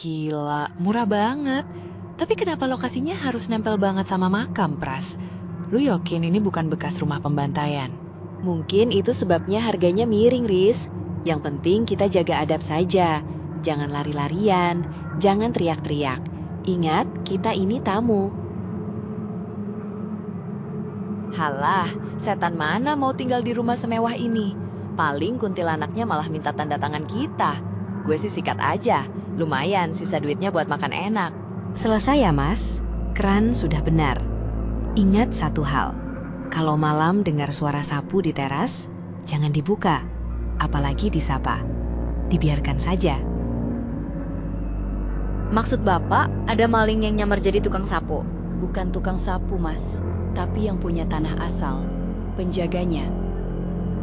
Gila, murah banget. Tapi kenapa lokasinya harus nempel banget sama makam, Pras? Lu yakin ini bukan bekas rumah pembantaian? Mungkin itu sebabnya harganya miring, Riz. Yang penting kita jaga adab saja. Jangan lari-larian, jangan teriak-teriak. Ingat, kita ini tamu. Halah, setan mana mau tinggal di rumah semewah ini? Paling kuntilanaknya malah minta tanda tangan kita. Gue sih sikat aja. Lumayan sisa duitnya buat makan enak. Selesai ya, Mas? Keran sudah benar. Ingat satu hal. Kalau malam dengar suara sapu di teras, jangan dibuka. Apalagi disapa. Dibiarkan saja. Maksud Bapak, ada maling yang nyamar jadi tukang sapu? Bukan tukang sapu, Mas. Tapi yang punya tanah asal. Penjaganya.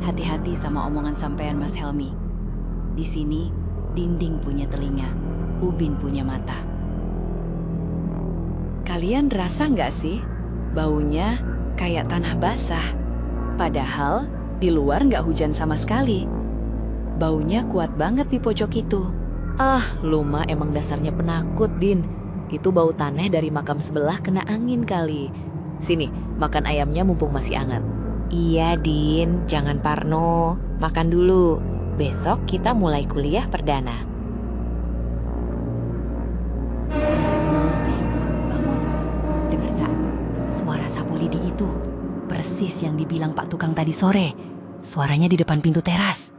Hati-hati sama omongan sampean, Mas Helmi. Di sini, dinding punya telinga. Ubin punya mata. Kalian rasa nggak sih? Baunya kayak tanah basah. Padahal di luar nggak hujan sama sekali. Baunya kuat banget di pojok itu. Ah, lu mah emang dasarnya penakut, Din. Itu bau tanah dari makam sebelah kena angin kali. Sini, makan ayamnya mumpung masih hangat. Iya, Din. Jangan parno. Makan dulu. Besok kita mulai kuliah perdana. Riz, bangun. Dengar nggak? Suara sapu lidi itu. Persis yang dibilang Pak Tukang tadi sore. Suaranya di depan pintu teras.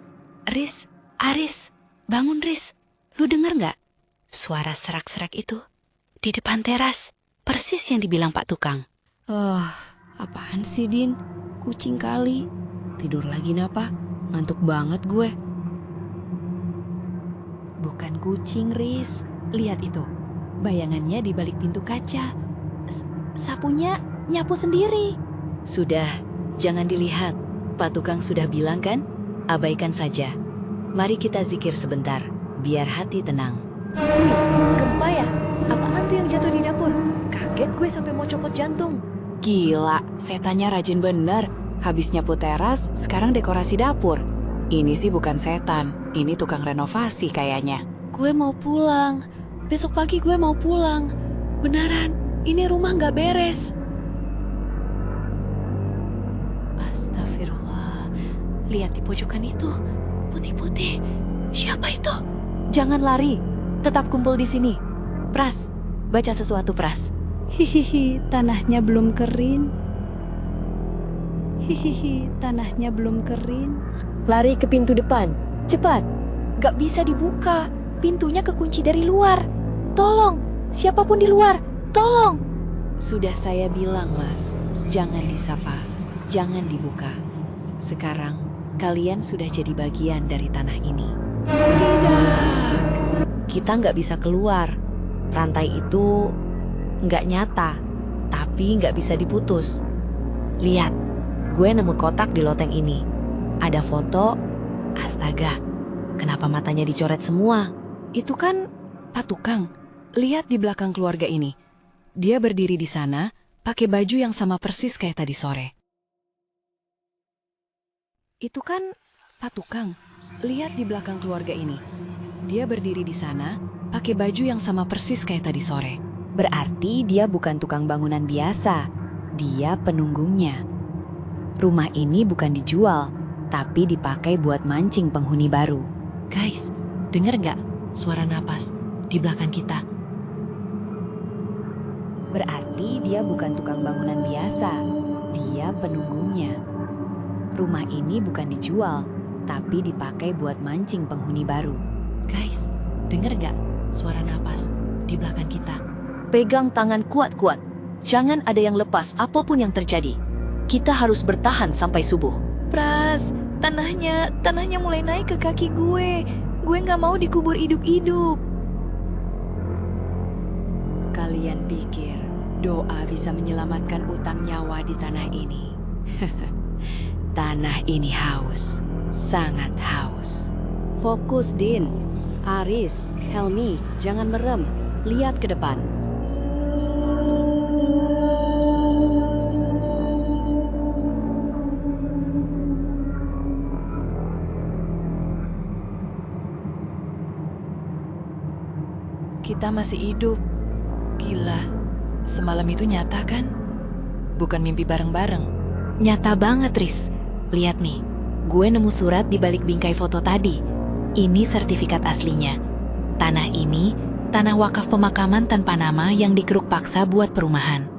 Riz, Aris, bangun Riz. Lu denger nggak? Suara serak-serak itu. Di depan teras. Persis yang dibilang Pak Tukang. Apaan sih, Din? Kucing kali. Tidur lagi napa? Ngantuk banget gue. Bukan kucing, Riz. Lihat itu. Bayangannya di balik pintu kaca. Sapunya nyapu sendiri. Sudah, jangan dilihat. Pak Tukang sudah bilang kan? Abaikan saja. Mari kita zikir sebentar, biar hati tenang. Gempa ya? Apaan tuh yang jatuh di dapur? Kaget gue sampai mau copot jantung. Gila, setannya rajin bener. Habis nyapu teras, sekarang dekorasi dapur. Ini sih bukan setan, ini tukang renovasi kayaknya. Gue mau pulang. Besok pagi gue mau pulang. Beneran, ini rumah nggak beres. Astagfirullah. Lihat di pojokan itu. Putih-putih. Siapa itu? Jangan lari. Tetap kumpul di sini. Pras, baca sesuatu, Pras. Hihihi, tanahnya belum kering. Hihihi, tanahnya belum kering. Lari ke pintu depan. Cepat. Gak bisa dibuka. Pintunya kekunci dari luar. Tolong, siapapun di luar. Tolong. Sudah saya bilang, Mas. Jangan disapa. Jangan dibuka. Sekarang, kalian sudah jadi bagian dari tanah ini. Tidak. Kita nggak bisa keluar. Rantai itu nggak nyata, tapi nggak bisa diputus. Lihat, gue nemu kotak di loteng ini. Ada foto. Astaga, kenapa matanya dicoret semua? Itu kan Pak Tukang. Lihat di belakang keluarga ini. Dia berdiri di sana, pakai baju yang sama persis kayak tadi sore. Itu kan Pak Tukang. Lihat di belakang keluarga ini. Dia berdiri di sana, pakai baju yang sama persis kayak tadi sore. Berarti dia bukan tukang bangunan biasa. Dia penunggungnya. Rumah ini bukan dijual, tapi dipakai buat mancing penghuni baru. Guys, denger nggak suara napas di belakang kita? Berarti dia bukan tukang bangunan biasa. Dia penunggungnya. Rumah ini bukan dijual, tapi dipakai buat mancing penghuni baru. Guys, denger nggak suara napas di belakang kita? Pegang tangan kuat-kuat. Jangan ada yang lepas apapun yang terjadi. Kita harus bertahan sampai subuh. Pras, tanahnya mulai naik ke kaki gue. Gue nggak mau dikubur hidup-hidup. Kalian pikir doa bisa menyelamatkan utang nyawa di tanah ini? Tanah ini haus, sangat haus. Fokus, Din. Aris, Helmi, jangan merem. Lihat ke depan. Kita masih hidup. Gila, semalam itu nyata kan? Bukan mimpi bareng-bareng. Nyata banget, Riz. Lihat nih, gue nemu surat di balik bingkai foto tadi. Ini sertifikat aslinya. Tanah ini, tanah wakaf pemakaman tanpa nama yang dikeruk paksa buat perumahan.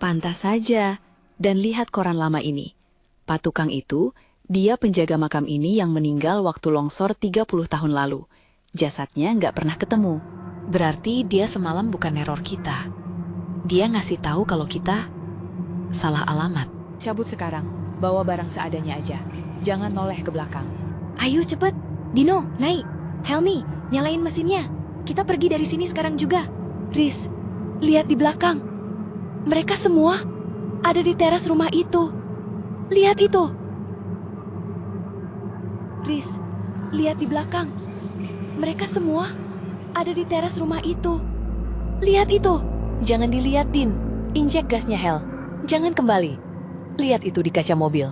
Pantas saja. Dan lihat koran lama ini. Pak Tukang itu, dia penjaga makam ini yang meninggal waktu longsor 30 tahun lalu. Jasadnya nggak pernah ketemu. Berarti dia semalam bukan neror kita. Dia ngasih tahu kalau kita salah alamat. Cabut sekarang, bawa barang seadanya aja. Jangan noleh ke belakang. Ayo cepet, Dino, naik. Helmi, nyalain mesinnya. Kita pergi dari sini sekarang juga. Riz, lihat di belakang. Mereka semua ada di teras rumah itu. Lihat itu. Riz, lihat di belakang. Mereka semua ada di teras rumah itu. Lihat itu. Jangan dilihat, Din. Injek gasnya, Hel. Jangan kembali. Lihat itu di kaca mobil.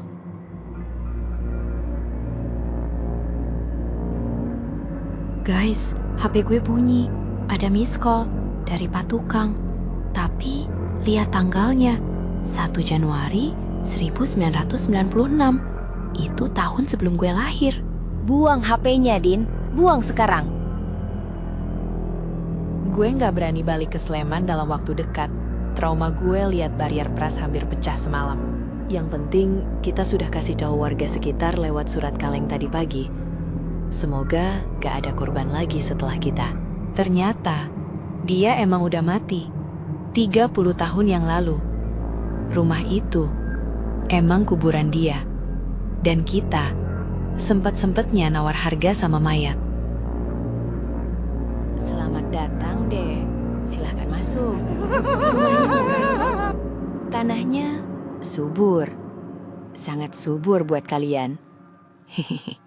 Guys, HP gue bunyi. Ada miss call dari Pak Tukang. Tapi lihat tanggalnya. 1 Januari 1996. Itu tahun sebelum gue lahir. Buang HP-nya, Din. Buang sekarang. Gue nggak berani balik ke Sleman dalam waktu dekat. Trauma gue lihat barier pras hampir pecah semalam. Yang penting, kita sudah kasih tahu warga sekitar lewat surat kaleng tadi pagi. Semoga gak ada korban lagi setelah kita. Ternyata, dia emang udah mati. 30 tahun yang lalu. Rumah itu emang kuburan dia. Dan kita sempet-sempetnya nawar harga sama mayat. Selamat datang, Dek. Silahkan masuk. Tanahnya subur. Sangat subur buat kalian. Hehehe.